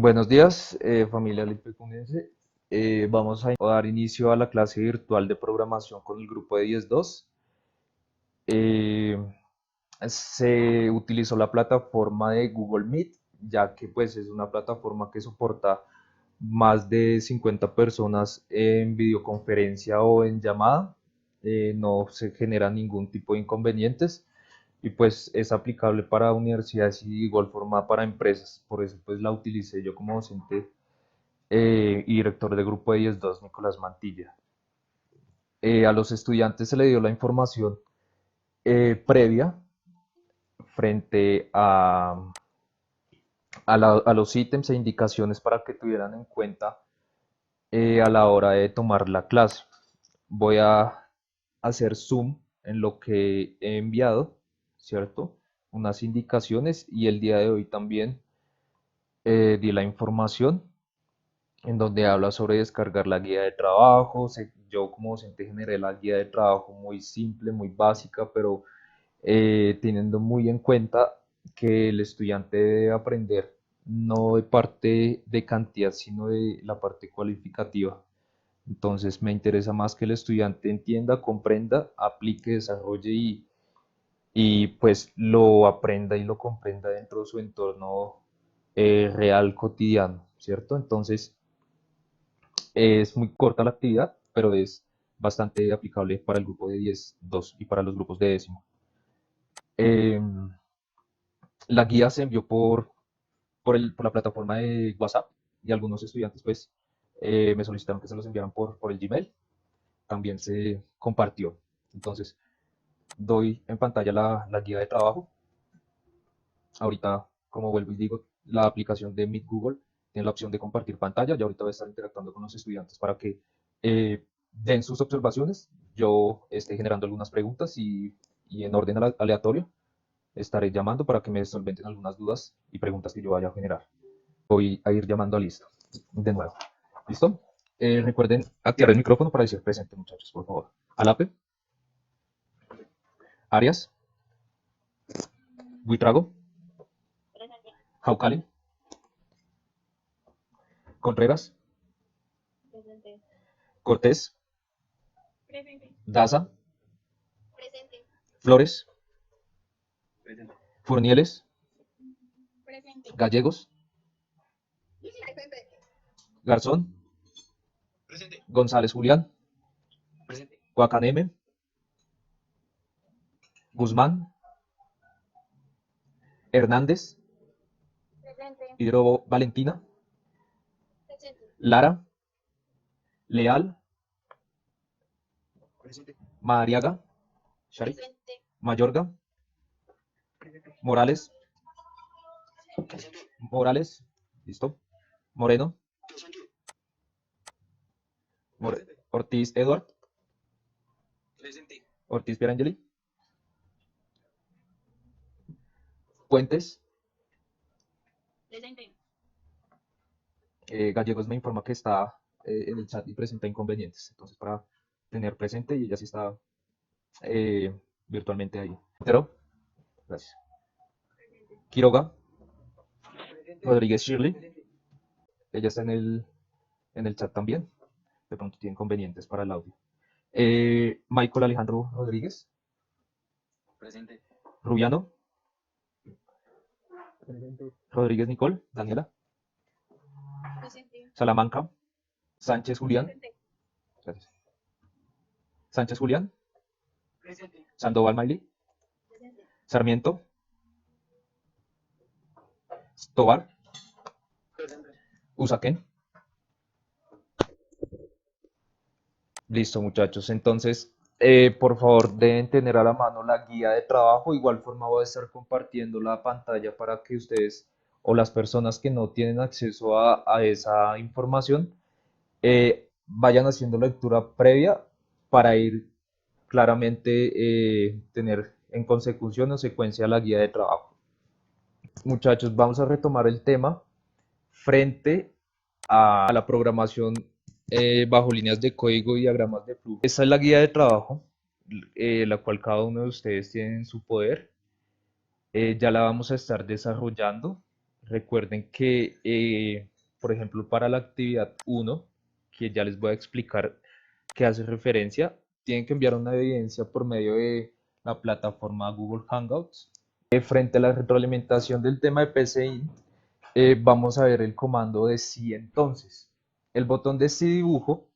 Buenos días, familia lipecunense. Vamos a dar inicio a la clase virtual de programación con el grupo de 10.2. Eh, Se utilizó la plataforma de Google Meet, ya que pues es una plataforma que soporta más de 50 personas en videoconferencia o en llamada. No se genera ningún tipo de inconvenientes y pues es aplicable para universidades y de igual forma para empresas. Por eso pues la utilicé yo como docente y director de grupo de 10.2, Nicolás Mantilla. A los estudiantes se le dio la información previa frente a los ítems e indicaciones para que tuvieran en cuenta a la hora de tomar la clase. Voy a hacer zoom en lo que he enviado, ¿cierto? Unas indicaciones y el día de hoy también di la información en donde habla sobre descargar la guía de trabajo. Yo como docente generé la guía de trabajo muy simple, muy básica, pero teniendo muy en cuenta que el estudiante debe aprender no de parte de cantidad, sino de la parte cualificativa. Entonces me interesa más que el estudiante entienda, comprenda, aplique, desarrolle y pues lo aprenda y lo comprenda dentro de su entorno real cotidiano, ¿cierto? Entonces, es muy corta la actividad, pero es bastante aplicable para el grupo de 10.2 y para los grupos de décimo. Em, la guía se envió por la plataforma de WhatsApp y algunos estudiantes pues me solicitaron que se los enviaran por el Gmail. También se compartió. Entonces, doy en pantalla la guía de trabajo. Ahorita, como vuelvo y digo, la aplicación de Meet Google tiene la opción de compartir pantalla. Y ahorita voy a estar interactuando con los estudiantes para que den sus observaciones. Yo esté generando algunas preguntas y en orden aleatorio estaré llamando para que me solventen algunas dudas y preguntas que yo vaya a generar. Voy a ir llamando a listo. De nuevo. ¿Listo? Recuerden activar el micrófono para decir presente, muchachos, por favor. Alape, Arias, Buitrago, Jaucali, Contreras, Presente. Cortés, Presente. Daza, Presente. Flores, Furnieles, Presente. Gallegos, Presente. Garzón, Presente. González Julián, Presente. Guacaneme, Guzmán, Hernández, Presente. Hidro Valentina, Presente. Lara, Leal, Presente. Madariaga, Sharif, Presente. Mayorga, Morales, Morales, listo, Moreno, Ortiz Edward, Presente. Ortiz Pierangeli, Puentes, Presente. Gallegos me informa que está en el chat y presenta inconvenientes, entonces para tener presente y ella sí está eh, virtualmente ahí. Pero, gracias. Quiroga, Rodríguez Shirley, ella está en el chat también, de pronto tiene inconvenientes para el audio. Michael Alejandro Rodríguez, Presente. Rubiano, Presente. Rodríguez Nicole, Daniela, Presente. Salamanca, Sánchez Julián, Presente. gracias. Sánchez Julián, Presente. Sandoval Miley, Presente. Sarmiento, Tobar, Presente. Usaquén. Listo, muchachos. Entonces, por favor, deben tener a la mano la guía de trabajo. Igual forma voy a estar compartiendo la pantalla para que ustedes o las personas que no tienen acceso a esa información vayan haciendo lectura previa para ir claramente tener en consecución o secuencia la guía de trabajo. Muchachos, vamos a retomar el tema frente a la programación bajo líneas de código y diagramas de flujo. Esta es la guía de trabajo, la cual cada uno de ustedes tiene en su poder. Ya la vamos a estar desarrollando. Recuerden que, por ejemplo, para la actividad 1, que ya les voy a explicar qué hace referencia, tienen que enviar una evidencia por medio de la plataforma Google Hangouts. Frente a la retroalimentación del tema de PCI, vamos a ver el comando de sí entonces. El botón de sí dibujo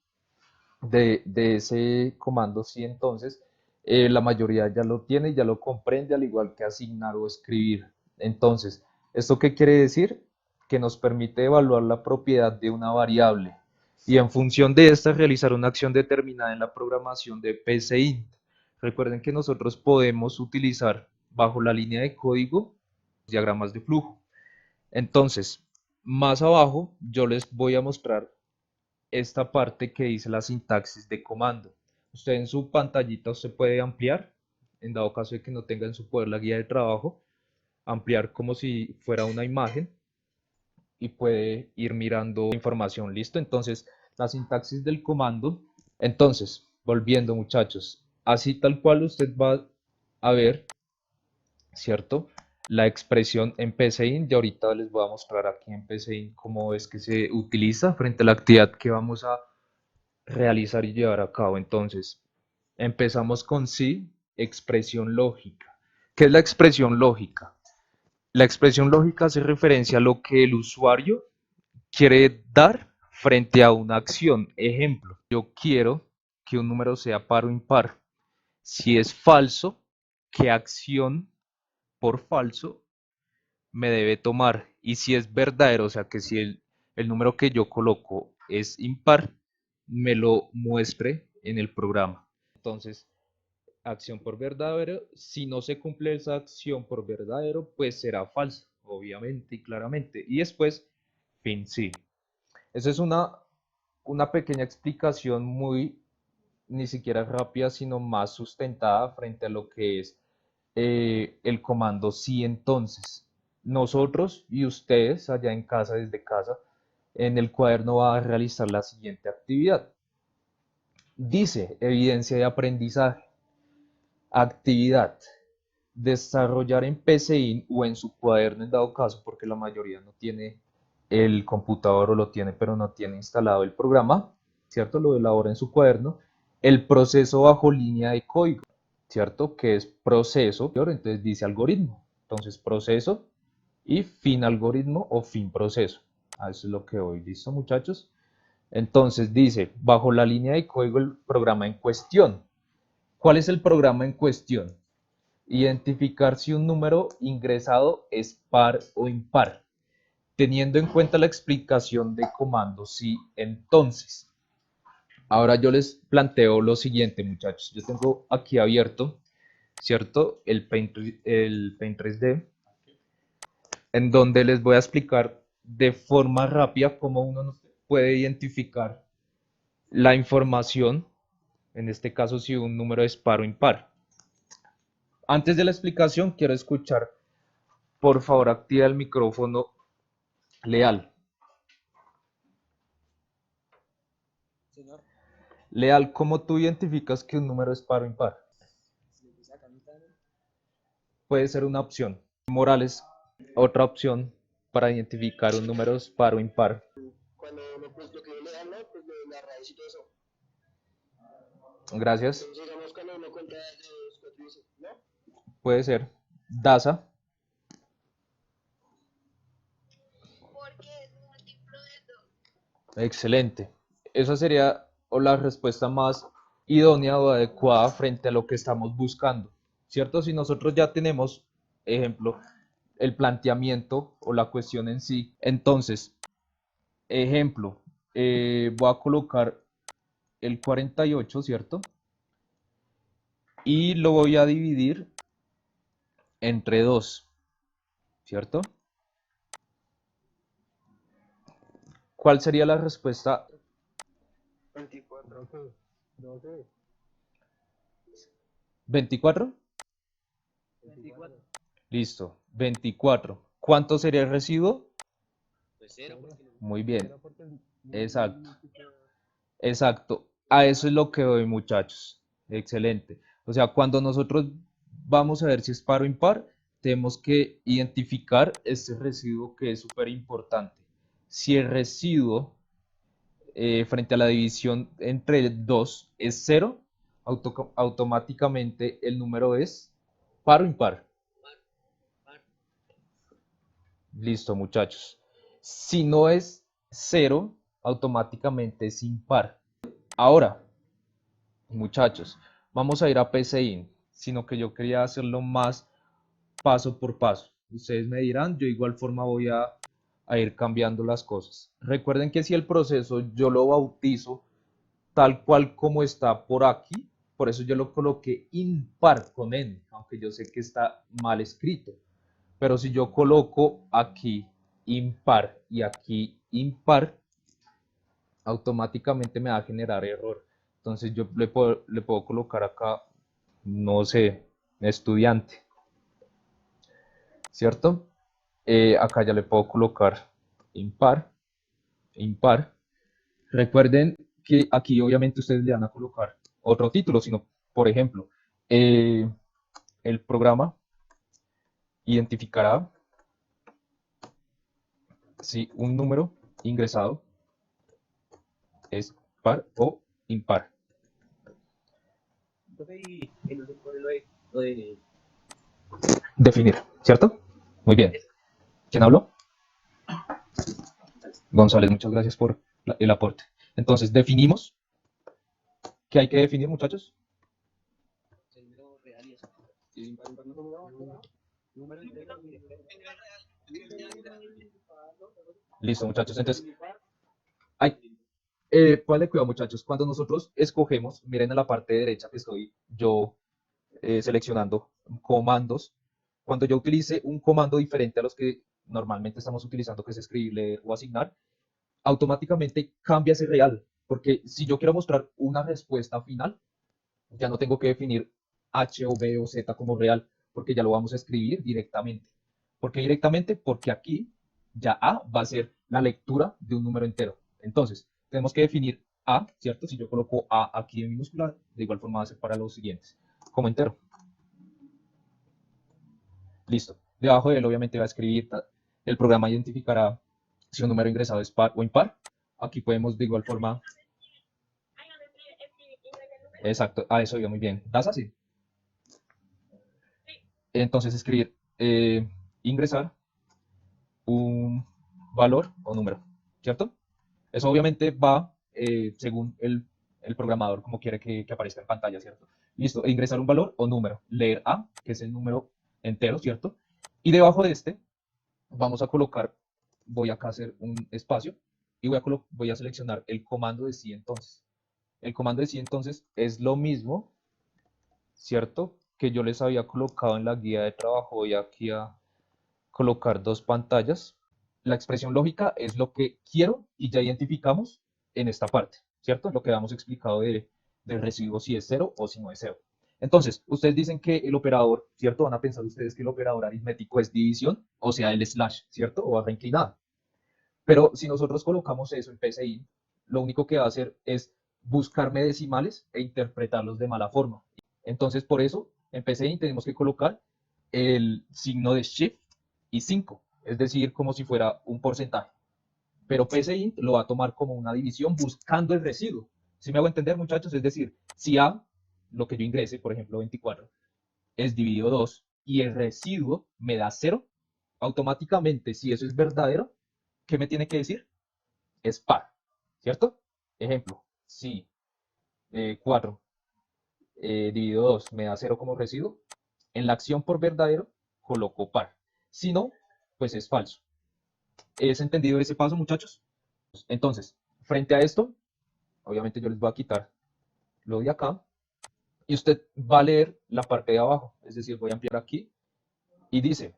de ese comando sí entonces, la mayoría ya lo tiene, ya lo comprende, al igual que asignar o escribir. Entonces, ¿esto qué quiere decir? Que nos permite evaluar la propiedad de una variable y en función de esta realizar una acción determinada en la programación de PCInt. Recuerden que nosotros podemos utilizar bajo la línea de código diagramas de flujo. Entonces, más abajo yo les voy a mostrar esta parte que dice la sintaxis de comando. Usted en su pantallita usted puede ampliar, en dado caso de que no tenga en su poder la guía de trabajo, ampliar como si fuera una imagen y puede ir mirando información. ¿Listo? Entonces, la sintaxis del comando. Entonces, volviendo muchachos, así tal cual usted va a ver, ¿cierto? La expresión en PCInt, y ahorita les voy a mostrar aquí en PCInt cómo es que se utiliza frente a la actividad que vamos a realizar y llevar a cabo. Entonces, empezamos con sí, expresión lógica. ¿Qué es la expresión lógica? La expresión lógica hace referencia a lo que el usuario quiere dar frente a una acción. Ejemplo, yo quiero que un número sea par o impar. Si es falso, ¿qué acción por falso me debe tomar? Y si es verdadero, o sea que si el número que yo coloco es impar, me lo muestre en el programa. Entonces, acción por verdadero, si no se cumple esa acción por verdadero, pues será falsa, obviamente y claramente. Y después, fin, sí. Esa es una pequeña explicación muy, ni siquiera rápida, sino más sustentada frente a lo que es el comando sí entonces. Nosotros y ustedes allá en casa, desde casa, en el cuaderno va a realizar la siguiente actividad. Dice evidencia de aprendizaje. Actividad. Desarrollar en PCInt o en su cuaderno en dado caso, porque la mayoría no tiene el computador o lo tiene, pero no tiene instalado el programa, ¿cierto? Lo elabora en su cuaderno. El proceso bajo línea de código, ¿cierto? Que es proceso, entonces dice algoritmo. Entonces proceso y fin algoritmo o fin proceso. A eso es lo que hoy, ¿listo muchachos? Entonces dice, bajo la línea de código el programa en cuestión. ¿Cuál es el programa en cuestión? Identificar si un número ingresado es par o impar, teniendo en cuenta la explicación de comando sí, entonces. Ahora yo les planteo lo siguiente, muchachos. Yo tengo aquí abierto, ¿cierto? El Paint 3D, en donde les voy a explicar de forma rápida cómo uno puede identificar la información, en este caso si un número es par o impar. Antes de la explicación, quiero escuchar, por favor, activa el micrófono Leal. Señor, Leal, ¿cómo tú identificas que un número es par o impar? si le puse acá mitad, ¿no? Puede ser una opción. Morales, otra opción para identificar un número es par o impar. Cuando pues, lo que yo le dan, ¿no? Pues la raíz y todo eso. Gracias. Entonces, digamos, cuando uno cuenta de 2, 4 y eso, ¿no? Puede ser. Daza. Porque es múltiplo de 2. Excelente. Esa sería o la respuesta más idónea o adecuada frente a lo que estamos buscando. ¿Cierto? Si nosotros ya tenemos, ejemplo, el planteamiento o la cuestión en sí, entonces, ejemplo, voy a colocar el 48, ¿cierto? Y lo voy a dividir entre 2, ¿cierto? ¿Cuál sería la respuesta? 24, ¿qué? 12, 24. 24. Listo, 24. ¿Cuánto sería el residuo? Pues 0, porque Muy bien, cero porque exacto, exacto. A eso es lo que doy, muchachos. Excelente. O sea, cuando nosotros vamos a ver si es par o impar, tenemos que identificar este residuo que es súper importante. Si el residuo frente a la división entre 2 es 0, automáticamente el número es par o impar. Listo, muchachos. Si no es 0, automáticamente es impar. Ahora, muchachos, vamos a ir a PCIN, sino que yo quería hacerlo más paso por paso. Ustedes me dirán, yo de igual forma voy a ir cambiando las cosas. Recuerden que si el proceso yo lo bautizo tal cual como está por aquí, por eso yo lo coloqué impar con n, aunque yo sé que está mal escrito. Pero si yo coloco aquí impar y aquí impar, automáticamente me va a generar error. Entonces yo le puedo colocar acá, no sé, estudiante, ¿cierto? Acá ya le puedo colocar impar, impar. Recuerden que aquí obviamente ustedes le van a colocar otro título, sino, por ejemplo, eh, el programa identificará si un número ingresado es par o impar. Entonces, el modelo es lo de Definir, ¿cierto? Muy bien. ¿Quién habló? González, muchas gracias por el aporte. Entonces, definimos. ¿Qué hay que definir, muchachos? el número real y eso. Y impar, impar, número entero y después. Listo, muchachos. Entonces, hay, ponle cuidado, muchachos. Cuando nosotros escogemos, miren a la parte derecha que estoy yo seleccionando comandos. Cuando yo utilice un comando diferente a los que normalmente estamos utilizando, que es escribir, leer o asignar, automáticamente cambia ese real. Porque si yo quiero mostrar una respuesta final, ya no tengo que definir H o B o Z como real, porque ya lo vamos a escribir directamente. ¿Por qué directamente? Porque aquí ya A va a ser la lectura de un número entero. Entonces, tenemos que definir A, ¿cierto? Si yo coloco A aquí en minúscula, de igual forma va a ser para los siguientes, como entero. Listo. Debajo de él, obviamente, va a escribir, el programa identificará si un número ingresado es par o impar. Aquí podemos de igual forma. Exacto, a eso iba muy bien. ¿Das así? Entonces escribir ingresar un valor o número, ¿cierto? Eso obviamente va según el programador como quiere que aparezca en pantalla, ¿cierto? Listo, ingresar un valor o número, leer A, que es el número entero, ¿cierto? Y debajo de este vamos a colocar, voy acá a hacer un espacio y voy a seleccionar el comando de sí entonces. El comando de sí entonces es lo mismo, ¿cierto? Que yo les había colocado en la guía de trabajo. Voy aquí a colocar dos pantallas. La expresión lógica es lo que quiero y ya identificamos en esta parte, ¿cierto? Lo que habíamos explicado del residuo si es cero o si no es cero. Entonces, ustedes dicen que el operador, ¿cierto? Van a pensar ustedes que el operador aritmético es división, o sea, el slash, ¿cierto? O barra inclinada. Pero si nosotros colocamos eso en PCI, lo único que va a hacer es buscarme decimales e interpretarlos de mala forma. Entonces, por eso, en PCI tenemos que colocar el signo de shift y 5, es decir, como si fuera un porcentaje. Pero PCI lo va a tomar como una división buscando el residuo. ¿Sí me hago entender, muchachos? Es decir, si A, lo que yo ingrese, por ejemplo, 24, es dividido 2 y el residuo me da 0, automáticamente, si eso es verdadero, ¿qué me tiene que decir? Es par, ¿cierto? Ejemplo, si 4 dividido 2 me da 0 como residuo, en la acción por verdadero coloco par. Si no, pues es falso. ¿Es entendido ese paso, muchachos? Entonces, frente a esto, obviamente yo les voy a quitar lo de acá y usted va a leer la parte de abajo. Es decir, voy a ampliar aquí y dice,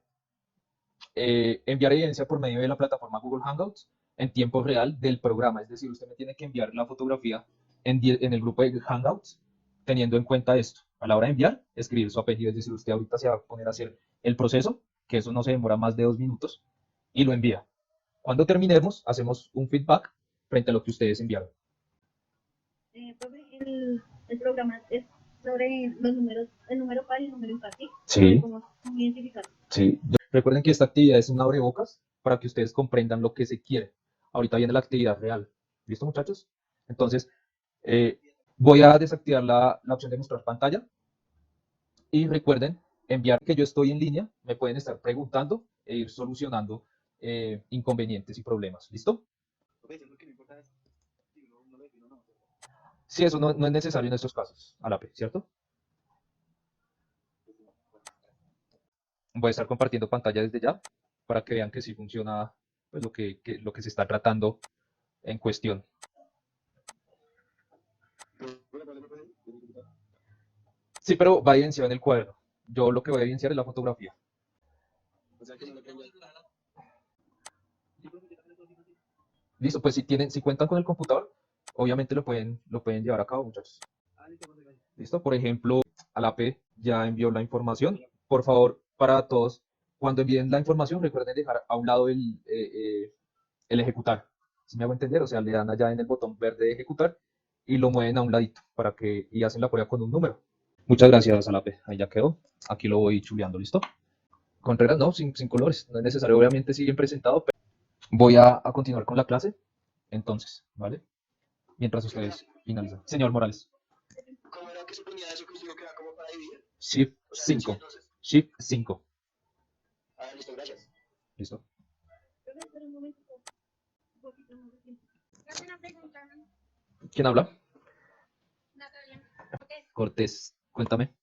enviar evidencia por medio de la plataforma Google Hangouts en tiempo real del programa. Es decir, usted me tiene que enviar la fotografía en el grupo de Hangouts teniendo en cuenta esto. A la hora de enviar, escribir su apellido. Es decir, usted ahorita se va a poner a hacer el proceso, que eso no se demora más de 2 minutos, y lo envía. Cuando terminemos, hacemos un feedback frente a lo que ustedes enviaron. Profe, el programa es sobre los números, el número par y el número impar, ¿sí? Sí, ¿Cómo identificar? Sí. Recuerden que esta actividad es un abrebocas para que ustedes comprendan lo que se quiere. Ahorita viene la actividad real. ¿Listo, muchachos? Entonces, eh, voy a desactivar la opción de mostrar pantalla y recuerden enviar que yo estoy en línea. Me pueden estar preguntando e ir solucionando inconvenientes y problemas. ¿Listo? Profe, siento que no importa si uno no lo define o no. Sí, eso no es necesario en estos casos, a la P, ¿cierto? Voy a estar compartiendo pantalla desde ya para que vean que sí funciona pues, lo que se está tratando en cuestión. Sí, pero va evidenciado en el cuaderno. Yo lo que voy a evidenciar es la fotografía. O sea que no lo tengo. Listo, pues si cuentan con el computador, obviamente lo pueden llevar a cabo, muchachos. Ah, listo, profe, gracias. Listo, por ejemplo, a la P ya envió la información. Por favor, para todos, cuando envíen la información, recuerden dejar a un lado el ejecutar. ¿Sí me hago entender? O sea, le dan allá en el botón verde de ejecutar y lo mueven a un ladito y hacen la prueba con un número. Muchas gracias, Alape. Ahí ya quedó. Aquí lo voy chuleando, ¿listo? Con reglas, no, sin colores. No es necesario, obviamente, sí bien presentado. Pero voy a continuar con la clase. Entonces, ¿vale? Mientras ustedes finalizan. Señor Morales. ¿Cómo era que se ponía eso que usted dijo que era como para dividir? Shift O sea, sí, 5. entonces. Shift 5. Ah, listo, gracias. ¿Listo? Profe, espera un momento, un poquito más de tiempo. Hace una pregunta, ¿Quién habla? Natalia. Cortés. Cuéntame.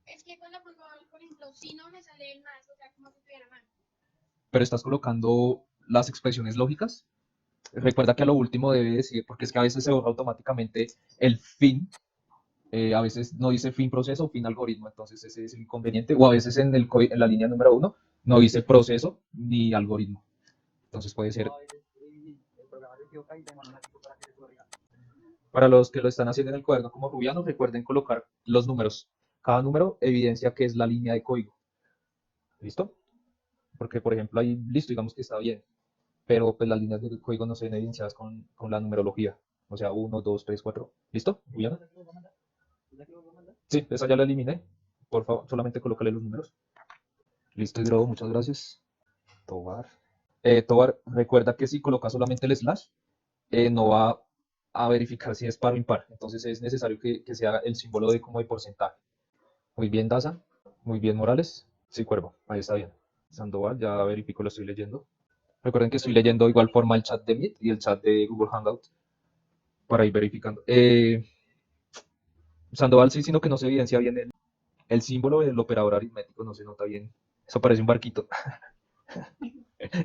Es que cuando pongo, por ejemplo, si no me sale el más, o sea, como si tuviera más. Pero estás colocando las expresiones lógicas. Recuerda que a lo último debe decir, porque es que a veces se borra automáticamente el fin. A veces no dice fin proceso o fin algoritmo, entonces ese es el inconveniente. O a veces en la línea número 1 no dice proceso ni algoritmo. Entonces puede ser. O a veces el programa se equivoca y te manda un archivo para que se corrija. Para los que lo están haciendo en el cuaderno como Rubiano, recuerden colocar los números. Cada número evidencia que es la línea de código. ¿Listo? Porque, por ejemplo, ahí, listo, digamos que está bien, pero pues las líneas de código no se ven evidenciadas con la numerología. O sea, 1, 2, 3, 4. ¿Listo? ¿Rubiano? ¿Esa que lo va a mandar? ¿Esa que lo va a mandar? Sí, esa ya la eliminé. Por favor, solamente colócale los números. Listo, Hidro, muchas gracias. Tobar. Tobar, recuerda que si colocas solamente el slash, no va a verificar si es par o impar. Entonces es necesario que se haga el símbolo de como de porcentaje. Muy bien, Daza. Muy bien, Morales. Sí, Cuervo. Ahí está bien. Sandoval, ya verifico, lo estoy leyendo. Recuerden que estoy leyendo de igual forma el chat de Meet y el chat de Google Hangout para ir verificando. Sandoval sí, sino que no se evidencia bien el símbolo del operador aritmético, no se nota bien. Eso parece un barquito.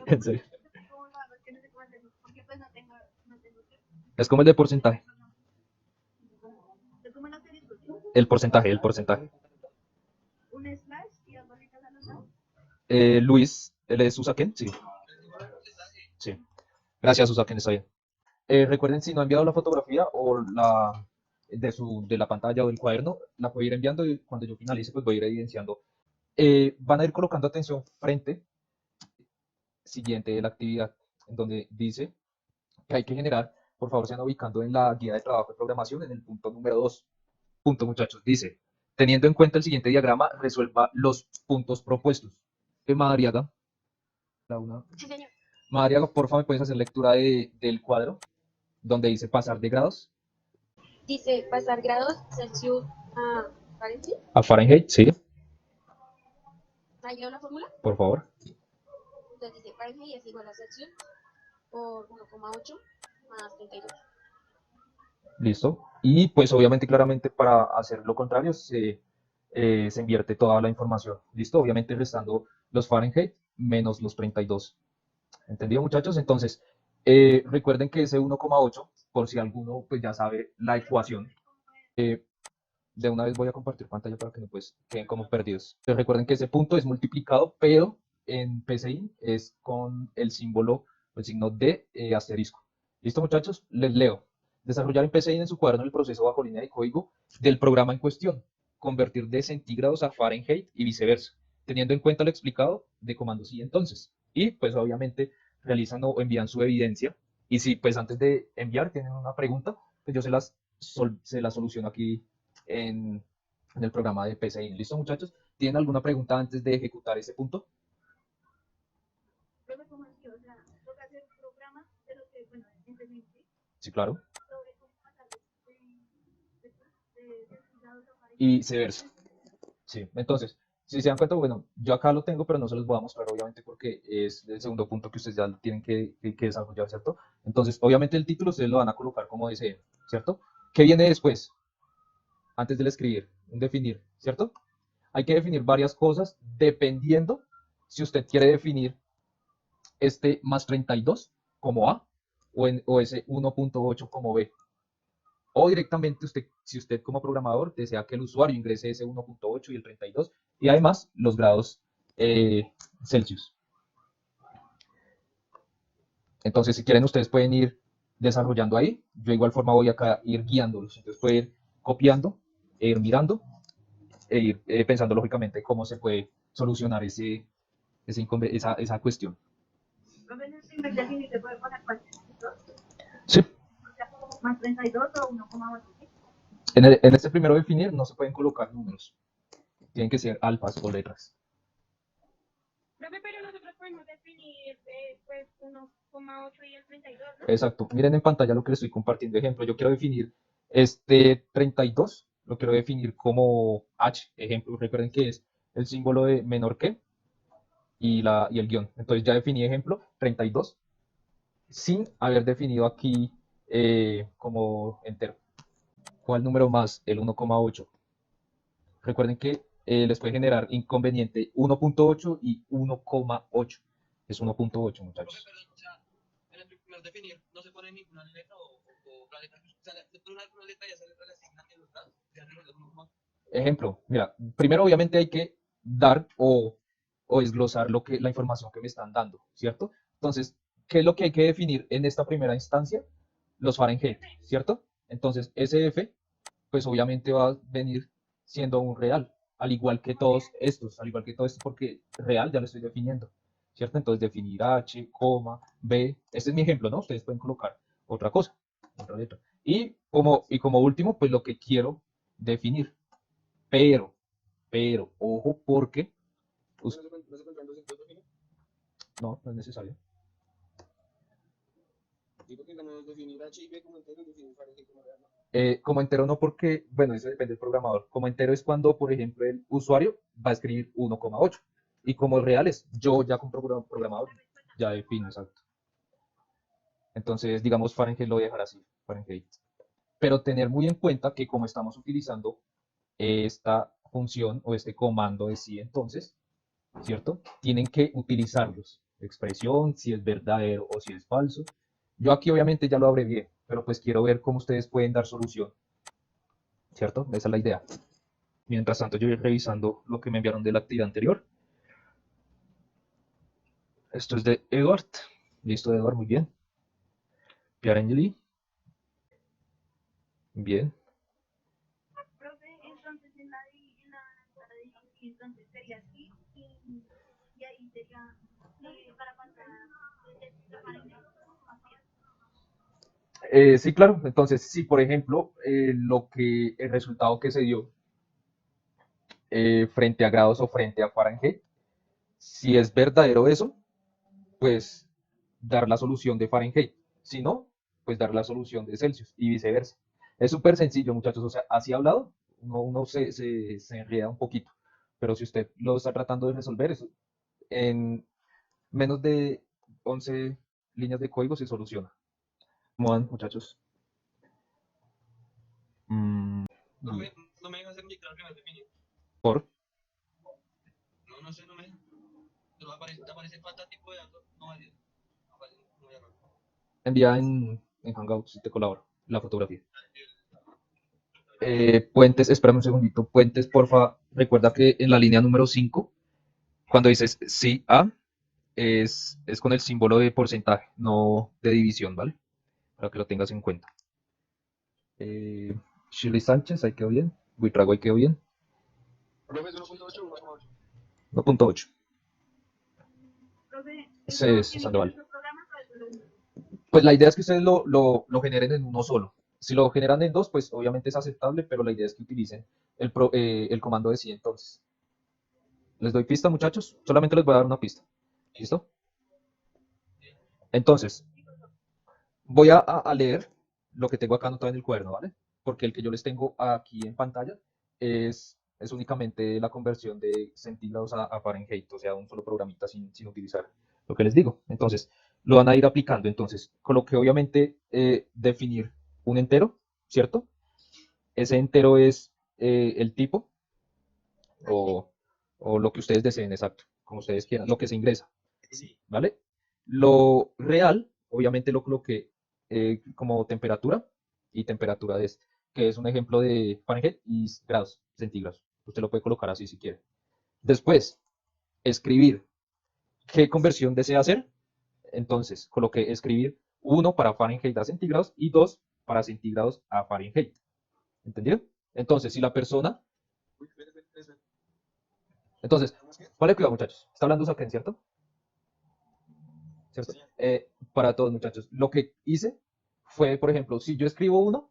En serio. ¿Cómo lo hago? Es que no sé cómo hacerlo, porque pues no tengo que. Es como el de porcentaje. ¿Cómo lo hacer esto? ¿Sí? El porcentaje, el porcentaje. Un slash y dos barritas a los lados. Luis, ¿él es Usaken? Sí, sí. Gracias, Usaken, está bien. Recuerden, si no ha enviado la fotografía o de la pantalla o del cuaderno, la puede ir enviando y cuando yo finalice, pues voy a ir evidenciando. Van a ir colocando atención frente siguiente de la actividad, en donde dice que hay que generar, por favor, se van ubicando en la guía de trabajo de programación, en el punto número 2. Punto, muchachos, dice, teniendo en cuenta el siguiente diagrama, resuelva los puntos propuestos. Madariaga, Sí, señor. Madariaga, por favor, ¿me puedes hacer lectura del cuadro donde dice pasar de grados Dice pasar grados Celsius a Fahrenheit. a Fahrenheit? Sí, ¿Ahí leo la fórmula? por favor. Entonces dice Fahrenheit es igual a Celsius por 1,8 más 32. Listo. Y pues obviamente, claramente, para hacer lo contrario, se invierte toda la información. Listo, obviamente restando los Fahrenheit menos los 32. ¿Entendido, muchachos? Entonces, recuerden que ese 1,8, por si alguno pues ya sabe la ecuación, de una vez voy a compartir pantalla para que no pues queden como perdidos. Pero recuerden que ese punto es multiplicado, pero en PCI es con el símbolo, el signo de asterisco. ¿Listo, muchachos? Les leo. Desarrollar en PCI en su cuaderno el proceso bajo línea de código del programa en cuestión. Convertir de centígrados a Fahrenheit y viceversa, teniendo en cuenta lo explicado de comandos y entonces. Y pues obviamente realizan o envían su evidencia. Y si pues antes de enviar tienen una pregunta, pues yo se las soluciono aquí en el programa de PCI. ¿Listo, muchachos? ¿Tienen alguna pregunta antes de ejecutar ese punto? Profe, ¿cómo es que, o sea, toca hacer un programa de lo que, bueno, entendí, Sí, claro. sobre cómo pasar de lados a Y pareja? viceversa. Sí, entonces, si se dan cuenta, bueno, yo acá lo tengo, pero no se los voy a mostrar, obviamente, porque es el segundo punto que ustedes ya tienen que desarrollar, ¿cierto? Entonces, obviamente el título ustedes lo van a colocar como deseen, ¿cierto? ¿Qué viene después? Antes del escribir, un definir, ¿cierto? Hay que definir varias cosas dependiendo si usted quiere definir este más 32 como A o ese 1.8 como B. O directamente usted, si usted como programador desea que el usuario ingrese ese 1.8 y el 32 y además los grados Celsius. Entonces, si quieren, ustedes pueden ir desarrollando ahí. Yo de igual forma voy acá a ir guiándolos. Entonces, pueden ir copiando, e ir mirando e ir pensando lógicamente cómo se puede solucionar esa cuestión. Profe, en el primer definir se puede poner cualquier dos, Sí, o sea, más 32 o 1,8. en este primero definir no se pueden colocar números. Tienen que ser alfas o letras. Profe, pero nosotros podemos definir pues 1,8 y el 32, ¿no? Exacto. Miren en pantalla lo que les estoy compartiendo. Ejemplo, yo quiero definir este 32, lo quiero definir como H. Ejemplo, recuerden que es el símbolo de menor que y el guión. Entonces ya definí ejemplo 32 sin haber definido aquí como entero. ¿Cuál número más? El 1,8. Recuerden que les puede generar inconveniente 1.8 y 1,8. Es 1.8, Profe, muchachos. perdón, o sea, en el primer definir no se pone ninguna letra o la letra, o sea, se pone una letra y esa letra le asigna en los datos, se hace los datos más. Ejemplo, mira, primero obviamente hay que dar o desglosar la información que me están dando, ¿cierto? Entonces, ¿qué es lo que hay que definir en esta primera instancia? Los Fahrenheit, ¿cierto? Entonces, SF, pues obviamente va a venir siendo un real, al igual que todos estos, al igual que todo esto, porque real ya lo estoy definiendo, ¿cierto? Entonces, definir H, coma, B, este es mi ejemplo, ¿no? Ustedes pueden colocar otra cosa, otra letra. Y como último, pues lo que quiero definir. Pero, ojo, porque Profe, us- no se cuentan dos en dos definir. no, no es necesario. Sí, porque digamos definir H y B como entero y definir Fahrenheit como real, ¿no? Como entero no porque, bueno, eso depende del programador. Como entero es cuando, por ejemplo, el usuario va a escribir 1,8. Y como real es, yo ya como programador ya defino, exacto. Entonces, digamos, Fahrenheit lo voy a dejar así, Fahrenheit. Pero tener muy en cuenta que como estamos utilizando esta función o este comando de sí, entonces, ¿cierto? Tienen que utilizarlos. Expresión, si es verdadero o si es falso. Yo aquí obviamente ya lo abrevié, pero pues quiero ver cómo ustedes pueden dar solución, ¿cierto? Esa es la idea. Mientras tanto, yo voy revisando lo que me enviaron de la actividad anterior. Esto es de Edward. Listo, Edward, muy bien. Pierre Angeli, bien. Profe, entonces entonces sería así y ahí sería para pasar de Fahrenheit a Celsius. Sí, claro. Entonces, si por ejemplo, el resultado que se dio frente a grados o frente a Fahrenheit, si es verdadero eso, pues dar la solución de Fahrenheit. Si no, pues dar la solución de Celsius y viceversa. Es súper sencillo, muchachos. O sea, así hablado, uno se enreda un poquito. Pero si usted lo está tratando de resolver, eso en menos de 11 líneas de código se soluciona. ¿Cómo van, muchachos? Mm, Profe, no me deja hacer ni claro que me has definido. por No, no sé, no me deja. Pero te aparece falta tipo de datos, no vale. Aparece, no voy a error. envía en Hangouts si te colaboro la fotografía. Puentes, espérame un segundito. Puentes, porfa. Recuerda que en la línea número 5 cuando dices sí a, es con el símbolo de porcentaje, no de división, ¿vale? Para que lo tengas en cuenta. Shirley Sánchez, ahí quedó bien. Buitrago, ahí quedó bien. Profe, es 1.8 o 1,8. 1.8. Profe, Ese ¿eso es tiene que ser Sandoval. dos programas o es solo uno? Pues la idea es que ustedes lo generen en uno solo. Si lo generan en dos, pues obviamente es aceptable, pero la idea es que utilicen el comando de sí entonces. Les doy pista, muchachos. Solamente les voy a dar una pista. ¿Listo? Entonces, voy a leer lo que tengo acá anotado en el cuaderno, ¿vale? Porque el que yo les tengo aquí en pantalla es únicamente la conversión de centígrados a Fahrenheit, o sea, un solo programita sin utilizar lo que les digo. Entonces, lo van a ir aplicando. Entonces, coloqué obviamente definir un entero, ¿cierto? Ese entero es el tipo o, o lo que ustedes deseen, exacto, como ustedes quieran, lo que se ingresa, ¿vale? Lo real, obviamente lo coloqué como temperatura y temperatura de este, que es un ejemplo de Fahrenheit y grados centígrados. Usted lo puede colocar así si quiere. Después, escribir. ¿Qué conversión desea hacer? Entonces, coloqué escribir 1 para Fahrenheit a centígrados y 2 para centígrados a Fahrenheit. ¿Entendido? Entonces, si la persona... Entonces, vale, cuidado, muchachos. Está hablando Saken, ¿cierto? ¿Cierto? Para todos, muchachos. Lo que hice fue, por ejemplo, si yo escribo 1,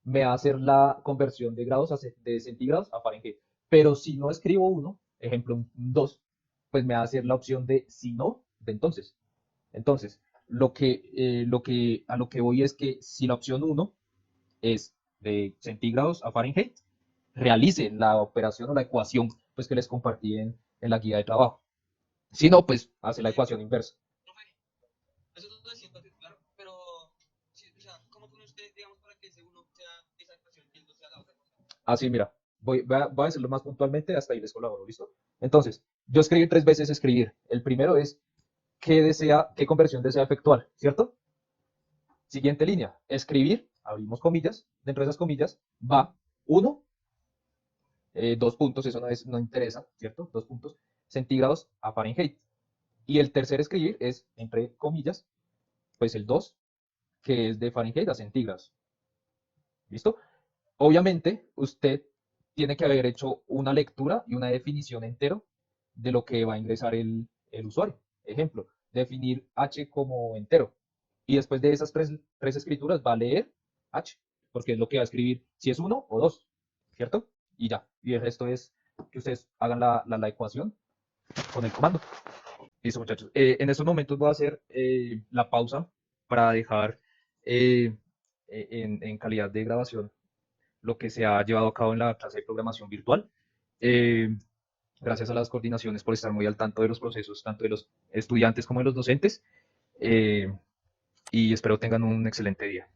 me va a hacer la conversión de grados de centígrados a Fahrenheit. Pero si no escribo 1, ejemplo un 2, pues me va a hacer la opción de si no, de entonces. Entonces, a lo que voy es que si la opción 1 es de centígrados a Fahrenheit, realice la operación o la ecuación pues, que les compartí en la guía de trabajo. Si no, pues hace la ecuación inversa. Profe, eso no es cierto, claro, pero, sí, o sea, ¿cómo pone usted, digamos, para que ese uno sea esa ecuación y el dos sea la otra cosa? Así, mira, voy a hacerlo más puntualmente, hasta ahí les colaboro, ¿listo? Entonces, yo escribí 3 veces escribir. El primero es qué conversión desea efectuar, ¿cierto? Siguiente línea, escribir, abrimos comillas, dentro de esas comillas va 1, 2 puntos, eso no interesa, ¿cierto? 2 puntos, centígrados a Fahrenheit. Y el tercer escribir es, entre comillas, pues el 2, que es de Fahrenheit a centígrados. ¿Listo? Obviamente, usted tiene que haber hecho una lectura y una definición entero de lo que va a ingresar el usuario. Ejemplo, definir H como entero. Y después de esas tres escrituras va a leer H, porque es lo que va a escribir si es 1 o 2, ¿cierto? Y ya. Y el resto es que ustedes hagan la ecuación con el comando. Listo, muchachos. En estos momentos voy a hacer la pausa para dejar en calidad de grabación lo que se ha llevado a cabo en la clase de programación virtual. Eh, Gracias a las coordinaciones por estar muy al tanto de los procesos, tanto de los estudiantes como de los docentes. eh, y espero tengan un excelente día.